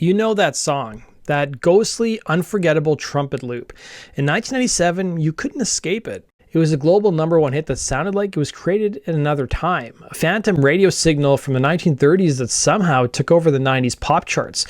You know that song, that ghostly, unforgettable trumpet loop. In 1997, you couldn't escape it. It was a global #1 hit that sounded like it was created in another time, a phantom radio signal from the 1930s that somehow took over the 90s pop charts.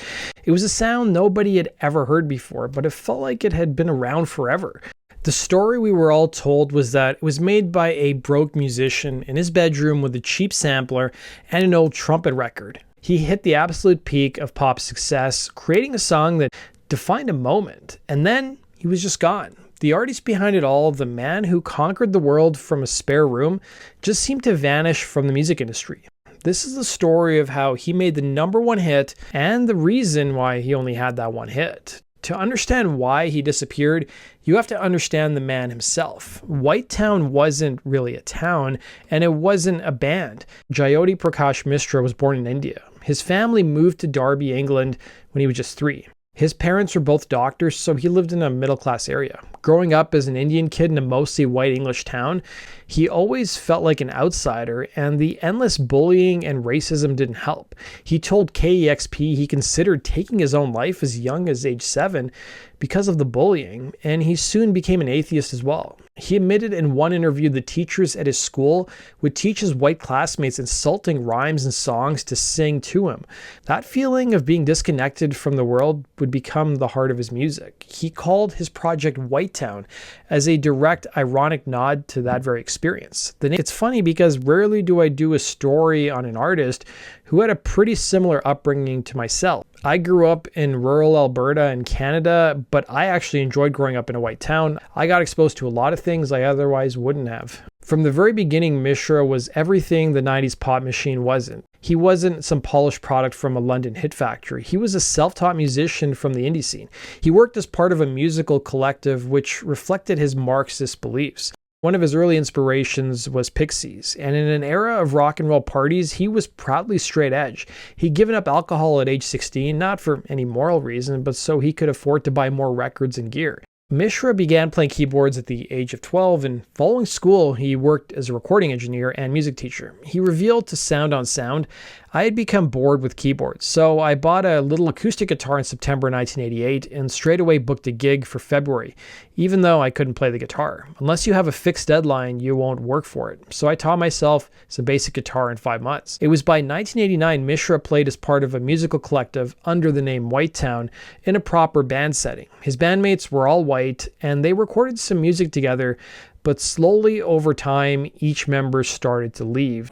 It was a sound nobody had ever heard before, but it felt like it had been around forever. The story we were all told was that it was made by a broke musician in his bedroom with a cheap sampler and an old trumpet record. He hit the absolute peak of pop success, creating a song that defined a moment, and then he was just gone. The artist behind it all, the man who conquered the world from a spare room, just seemed to vanish from the music industry. This is the story of how he made the #1 hit and the reason why he only had that one hit. To understand why he disappeared, you have to understand the man himself. Whitetown wasn't really a town, and it wasn't a band. Jyoti Mishra was born in India. His family moved to Derby, England when he was just 3. His parents were both doctors, so he lived in a middle-class area. Growing up as an Indian kid in a mostly white English town, he always felt like an outsider, and the endless bullying and racism didn't help. He told KEXP he considered taking his own life as young as age 7 because of the bullying, and he soon became an atheist as well. He admitted in one interview the teachers at his school would teach his white classmates insulting rhymes and songs to sing to him. That feeling of being disconnected from the world would become the heart of his music. He called his project Whitetown as a direct, ironic nod to that very experience. It's funny because rarely do I do a story on an artist who had a pretty similar upbringing to myself. I grew up in rural Alberta in Canada, but I actually enjoyed growing up in a white town. I got exposed to a lot of things I otherwise wouldn't have. From the very beginning, Mishra was everything the 90s pop machine wasn't. He wasn't some polished product from a London hit factory. He was a self-taught musician from the indie scene. He worked as part of a musical collective which reflected his Marxist beliefs. One of his early inspirations was Pixies, and in an era of rock and roll parties, he was proudly straight edge. He'd given up alcohol at age 16, not for any moral reason, but so he could afford to buy more records and gear. Mishra began playing keyboards at the age of 12, and following school, he worked as a recording engineer and music teacher. He revealed to Sound on Sound, I had become bored with keyboards, so I bought a little acoustic guitar in September 1988 and straight away booked a gig for February, even though I couldn't play the guitar. Unless you have a fixed deadline, you won't work for it. So I taught myself some basic guitar in 5 months. It was by 1989 Mishra played as part of a musical collective under the name Whitetown in a proper band setting. His bandmates were all white, and they recorded some music together, but slowly over time, each member started to leave.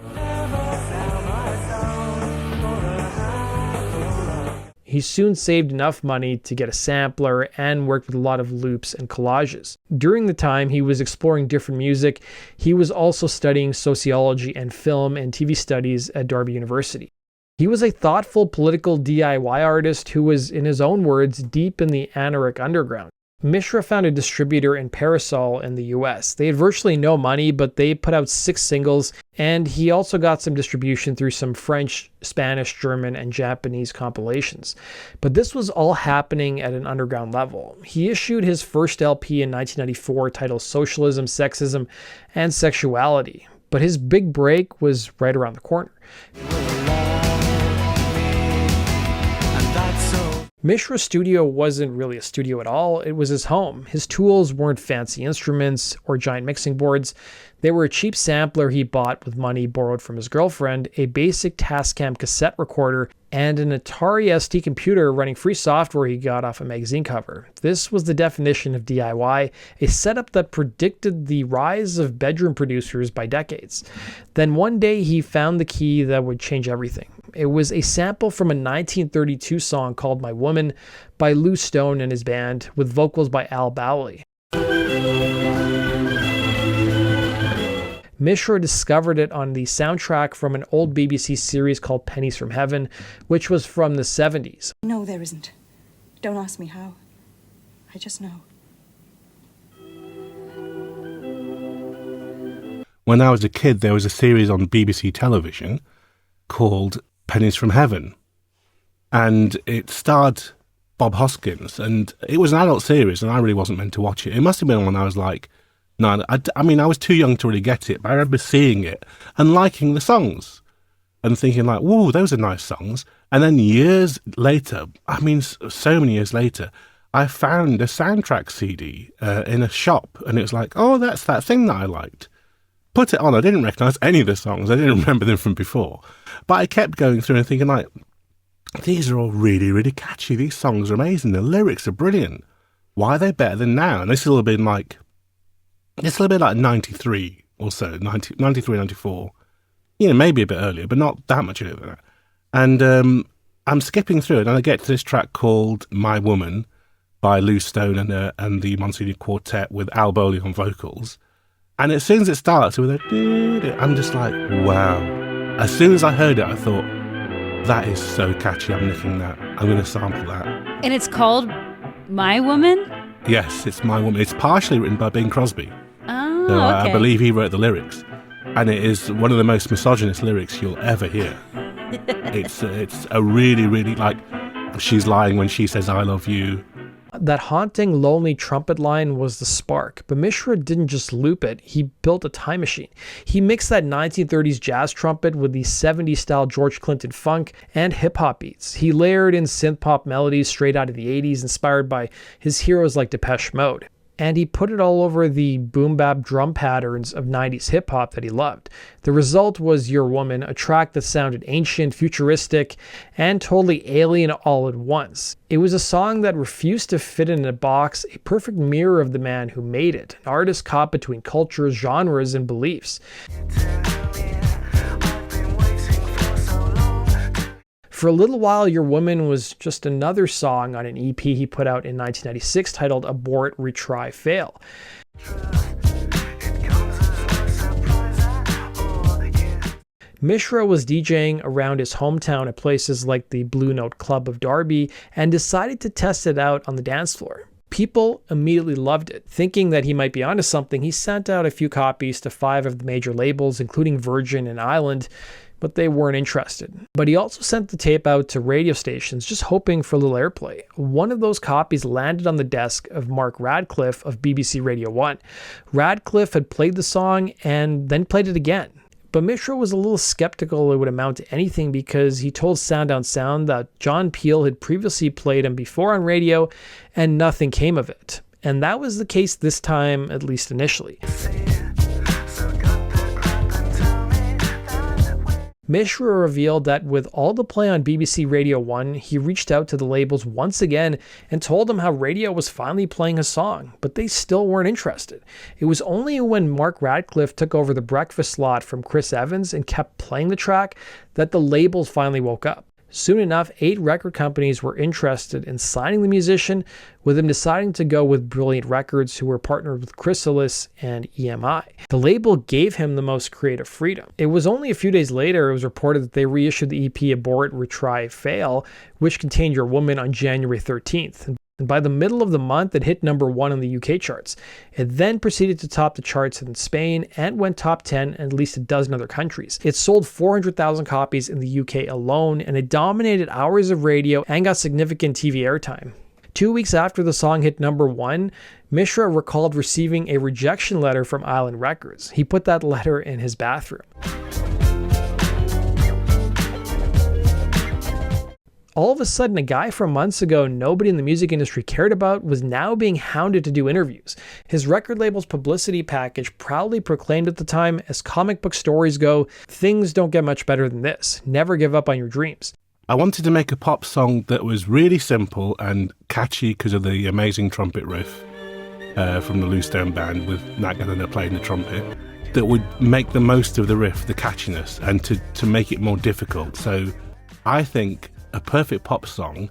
He soon saved enough money to get a sampler and worked with a lot of loops and collages. During the time he was exploring different music, he was also studying sociology and film and TV studies at Derby University. He was a thoughtful political DIY artist who was, in his own words, deep in the anarchic underground. Mishra found a distributor in Parasol in the US. They had virtually no money, but they put out 6 singles, and he also got some distribution through some French, Spanish, German, and Japanese compilations. But this was all happening at an underground level. He issued his first LP in 1994 titled Socialism, Sexism, and Sexuality. But his big break was right around the corner. Mishra's studio wasn't really a studio at all, it was his home. His tools weren't fancy instruments or giant mixing boards. They were a cheap sampler he bought with money borrowed from his girlfriend, a basic Tascam cassette recorder, and an Atari ST computer running free software he got off a magazine cover. This was the definition of DIY, a setup that predicted the rise of bedroom producers by decades. Then one day he found the key that would change everything. It was a sample from a 1932 song called My Woman by Lou Stone and his band, with vocals by Al Bowley. Mishra discovered it on the soundtrack from an old BBC series called Pennies from Heaven, which was from the 70s. No, there isn't. Don't ask me how. I just know. When I was a kid, there was a series on BBC television called Pennies from Heaven, and it starred Bob Hoskins, and it was an adult series, and I really wasn't meant to watch it. It must have been when I was like 9. I mean, I was too young to really get it, but I remember seeing it and liking the songs. and thinking like, whoa, those are nice songs. And then years later, I mean, so many years later, I found a soundtrack CD in a shop, and it was like, oh, that's that thing that I liked. Put it on. I didn't recognise any of the songs. I didn't remember them from before. But I kept going through and thinking like, these are all really, really catchy. These songs are amazing. The lyrics are brilliant. Why are they better than now? And this will have been like, it's a little bit like 93 or so, 93, 94. You know, maybe a bit earlier, but not that much earlier than that. And I'm skipping through it, and I get to this track called My Woman by Lou Stone and the Monsignor Quartet with Al Bowley on vocals. And as soon as it starts with a, I'm just like, wow. As soon as I heard it, I thought, that is so catchy. I'm nicking that. I'm going to sample that. And it's called My Woman? Yes, it's My Woman. It's partially written by Bing Crosby. Oh, So okay. I believe he wrote the lyrics. And it is one of the most misogynist lyrics you'll ever hear. It's a really, really, like, she's lying when she says, I love you. That haunting, lonely trumpet line was the spark, but Mishra didn't just loop it, he built a time machine. He mixed that 1930s jazz trumpet with the 70s-style George Clinton funk and hip-hop beats. He layered in synthpop melodies straight out of the 80s, inspired by his heroes like Depeche Mode. And he put it all over the boom-bap drum patterns of 90s hip-hop that he loved. The result was Your Woman, a track that sounded ancient, futuristic, and totally alien all at once. It was a song that refused to fit in a box, a perfect mirror of the man who made it, an artist caught between cultures, genres, and beliefs. For a little while, Your Woman was just another song on an EP he put out in 1996 titled Abort, Retry, Fail. Mishra was DJing around his hometown at places like the Blue Note Club of Derby and decided to test it out on the dance floor. People immediately loved it. Thinking that he might be onto something, he sent out a few copies to 5 of the major labels, including Virgin and Island, but they weren't interested. But he also sent the tape out to radio stations, just hoping for a little airplay. One of those copies landed on the desk of Mark Radcliffe of BBC Radio 1. Radcliffe had played the song and then played it again. But Mishra was a little skeptical it would amount to anything because he told Sound on Sound that John Peel had previously played him before on radio and nothing came of it. And that was the case this time, at least initially. Mishra revealed that with all the play on BBC Radio 1, he reached out to the labels once again and told them how radio was finally playing his song, but they still weren't interested. It was only when Mark Radcliffe took over the breakfast slot from Chris Evans and kept playing the track that the labels finally woke up. Soon enough, 8 record companies were interested in signing the musician, with him deciding to go with Brilliant Records, who were partnered with Chrysalis and EMI. The label gave him the most creative freedom. It was only a few days later it was reported that they reissued the EP Abort, Retry, Fail, which contained Your Woman on January 13th. And by the middle of the month, it hit number 1 on the UK charts. It then proceeded to top the charts in Spain and went top 10 in at least a dozen other countries. It sold 400,000 copies in the UK alone, and it dominated hours of radio and got significant TV airtime. 2 weeks after the song hit number 1, Mishra recalled receiving a rejection letter from Island Records. He put that letter in his bathroom. All of a sudden, a guy from months ago nobody in the music industry cared about was now being hounded to do interviews. His record label's publicity package proudly proclaimed at the time, as comic book stories go, things don't get much better than this. Never give up on your dreams. I wanted to make a pop song that was really simple and catchy because of the amazing trumpet riff from the Lou Stone Band with Nat Gallagher playing the trumpet, that would make the most of the riff, the catchiness, and to make it more difficult. So I think a perfect pop song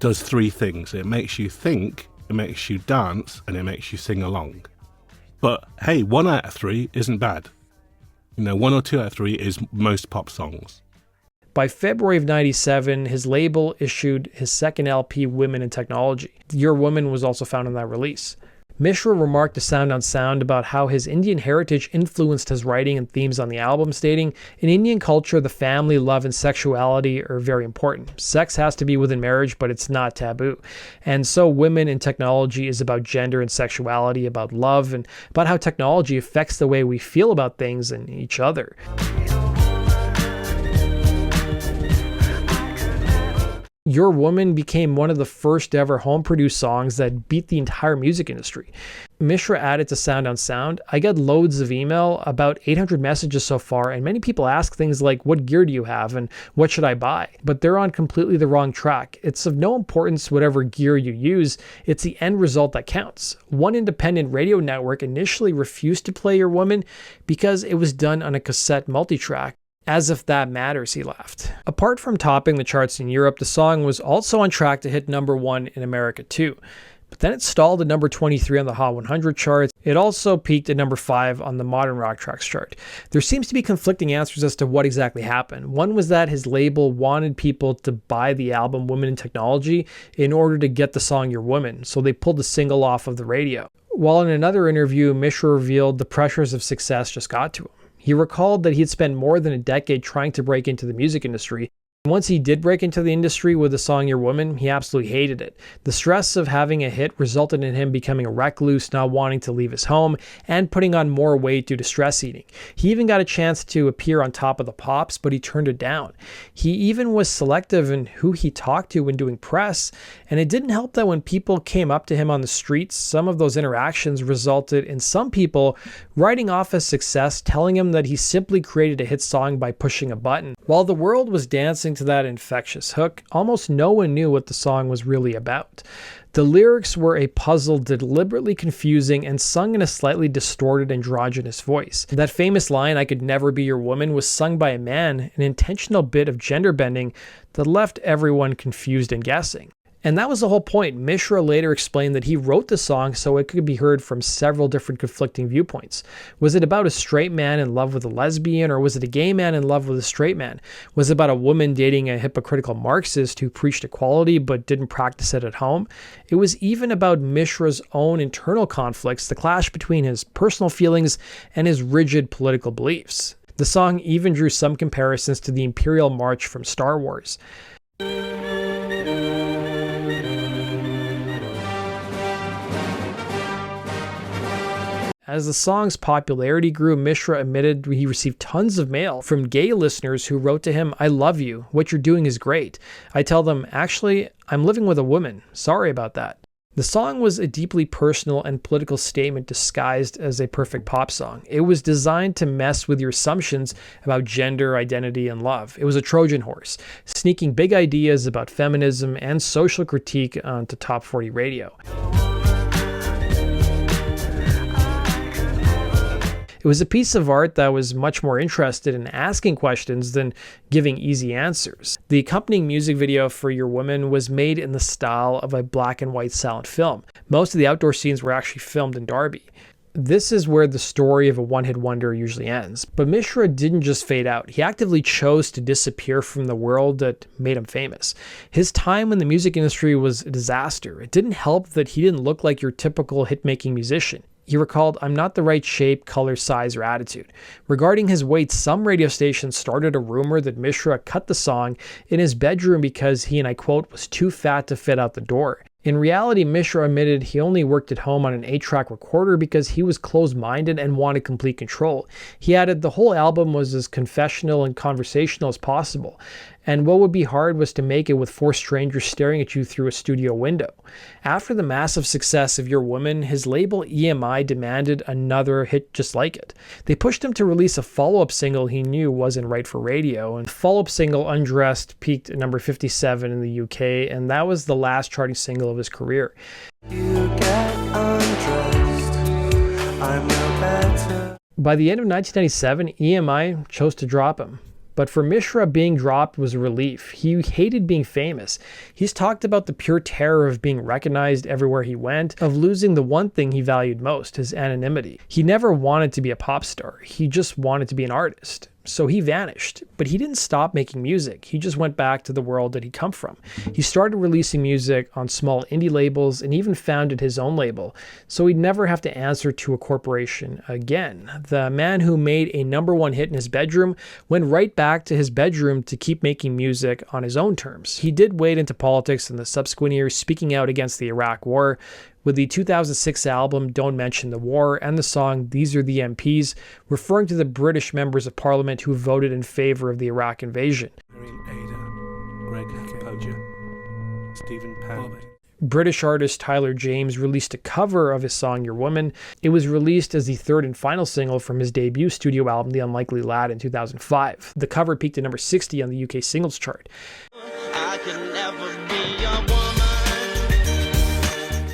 does 3 things. It makes you think, it makes you dance, and it makes you sing along. But hey, 1 out of 3 isn't bad. 1 or 2 out of 3 is most pop songs. By February of 97, his label issued his second LP, Women in Technology. Your Woman was also found on that release. Mishra remarked to Sound on Sound about how his Indian heritage influenced his writing and themes on the album, stating, "In Indian culture, the family, love, and sexuality are very important. Sex has to be within marriage, but it's not taboo. And so Women in Technology is about gender and sexuality, about love, and about how technology affects the way we feel about things and each other." Your Woman became one of the first ever home-produced songs that beat the entire music industry. Mishra added to Sound on Sound, "I got loads of email, about 800 messages so far, and many people ask things like, what gear do you have and what should I buy? But they're on completely the wrong track. It's of no importance whatever gear you use, it's the end result that counts. One independent radio network initially refused to play Your Woman because it was done on a cassette multitrack. As if that matters," he laughed. Apart from topping the charts in Europe, the song was also on track to hit #1 in America too. But then it stalled at number 23 on the Hot 100 charts. It also peaked at number 5 on the Modern Rock Tracks chart. There seems to be conflicting answers as to what exactly happened. One was that his label wanted people to buy the album Women in Technology in order to get the song Your Woman, so they pulled the single off of the radio. While in another interview, Mishra revealed the pressures of success just got to him. He recalled that he had spent more than a decade trying to break into the music industry. Once he did break into the industry with the song Your Woman, he absolutely hated it. The stress of having a hit resulted in him becoming a recluse, not wanting to leave his home, and putting on more weight due to stress eating. He even got a chance to appear on Top of the Pops, but he turned it down. He even was selective in who he talked to when doing press, and it didn't help that when people came up to him on the streets, some of those interactions resulted in some people writing off his success, telling him that he simply created a hit song by pushing a button. While the world was dancing to that infectious hook, almost no one knew what the song was really about. The lyrics were a puzzle, deliberately confusing and sung in a slightly distorted androgynous voice. That famous line, "I could never be your woman," was sung by a man, an intentional bit of gender bending that left everyone confused and guessing. And that was the whole point. Mishra later explained that he wrote the song so it could be heard from several different conflicting viewpoints. Was it about a straight man in love with a lesbian, or was it a gay man in love with a straight man? Was it about a woman dating a hypocritical Marxist who preached equality but didn't practice it at home? It was even about Mishra's own internal conflicts, the clash between his personal feelings and his rigid political beliefs. The song even drew some comparisons to the Imperial March from Star Wars. As the song's popularity grew, Mishra admitted he received tons of mail from gay listeners who wrote to him, "I love you. What you're doing is great. I tell them, actually, I'm living with a woman. Sorry about that." The song was a deeply personal and political statement disguised as a perfect pop song. It was designed to mess with your assumptions about gender, identity, and love. It was a Trojan horse, sneaking big ideas about feminism and social critique onto top 40 radio. It was a piece of art that was much more interested in asking questions than giving easy answers. The accompanying music video for Your Woman was made in the style of a black and white silent film. Most of the outdoor scenes were actually filmed in Derby. This is where the story of a one-hit wonder usually ends. But Mishra didn't just fade out. He actively chose to disappear from the world that made him famous. His time in the music industry was a disaster. It didn't help that he didn't look like your typical hit-making musician. He recalled, "I'm not the right shape, color, size, or attitude." Regarding his weight, some radio stations started a rumor that Mishra cut the song in his bedroom because he, and I quote, "was too fat to fit out the door." In reality, Mishra admitted he only worked at home on an 8-track recorder because he was closed-minded and wanted complete control. He added the whole album was as confessional and conversational as possible, and what would be hard was to make it with 4 strangers staring at you through a studio window. After the massive success of Your Woman, his label EMI demanded another hit just like it. They pushed him to release a follow-up single he knew wasn't right for radio, and the follow-up single, Undressed, peaked at number 57 in the UK, and that was the last charting single of his career. You get undressed, I'm no better. By the end of 1997, EMI chose to drop him. But for Mishra, being dropped was a relief. He hated being famous. He's talked about the pure terror of being recognized everywhere he went, of losing the one thing he valued most, his anonymity. He never wanted to be a pop star. He just wanted to be an artist. So he vanished, but he didn't stop making music. He just went back to the world that he'd come from. He started releasing music on small indie labels and even founded his own label, so he'd never have to answer to a corporation again. The man who made a #1 hit in his bedroom went right back to his bedroom to keep making music on his own terms. He did wade into politics in the subsequent years, speaking out against the Iraq War, with the 2006 album Don't Mention the War and the song These Are the MPs, referring to the British members of parliament who voted in favor of the Iraq invasion. Greg Poacher. Stephen Penn. British artist Tyler James released a cover of his song Your Woman. It was released as the third and final single from his debut studio album The Unlikely Lad in 2005. The cover peaked at number 60 on the UK singles chart. I can never be a woman.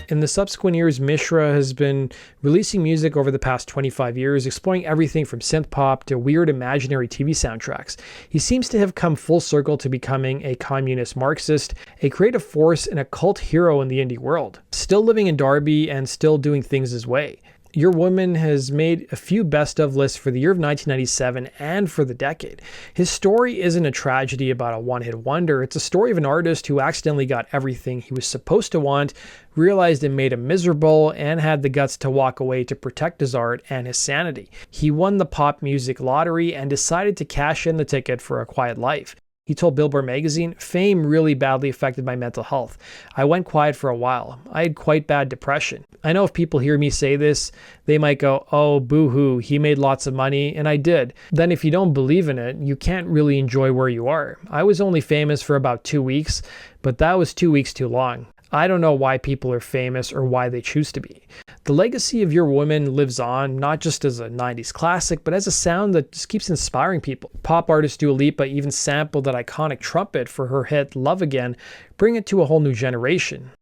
In the subsequent years, Mishra has been releasing music over the past 25 years, exploring everything from synthpop to weird imaginary TV soundtracks. He seems to have come full circle to becoming a communist Marxist, a creative force, and a cult hero in the indie world. Still living in Derby and still doing things his way. Your Woman has made a few best of lists for the year of 1997 and for the decade. His story isn't a tragedy about a one-hit wonder. It's a story of an artist who accidentally got everything he was supposed to want, realized it made him miserable, and had the guts to walk away to protect his art and his sanity. He won the pop music lottery and decided to cash in the ticket for a quiet life. He told Billboard magazine, "Fame really badly affected my mental health. I went quiet for a while. I had quite bad depression. I know if people hear me say this, they might go, oh, boo-hoo, he made lots of money, and I did. Then if you don't believe in it, you can't really enjoy where you are. I was only famous for about 2 weeks, but that was 2 weeks too long. I don't know why people are famous or why they choose to be." The legacy of Your Woman lives on, not just as a 90s classic, but as a sound that just keeps inspiring people. Pop artist Dua Lipa even sampled that iconic trumpet for her hit Love Again, bring it to a whole new generation.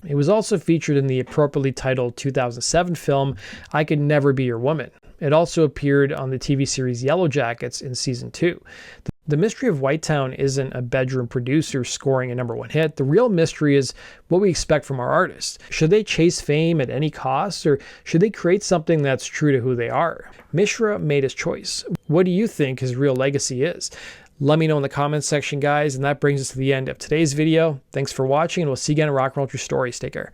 It was also featured in the appropriately titled 2007 film I Could Never Be Your Woman. It also appeared on the TV series Yellow Jackets in season 2. The mystery of Whitetown isn't a bedroom producer scoring a #1 hit. The real mystery is what we expect from our artists. Should they chase fame at any cost, or should they create something that's true to who they are? Mishra made his choice. What do you think his real legacy is? Let me know in the comments section, guys, and that brings us to the end of today's video. Thanks for watching, and we'll see you again in Rock and Roll True Stories. Take care.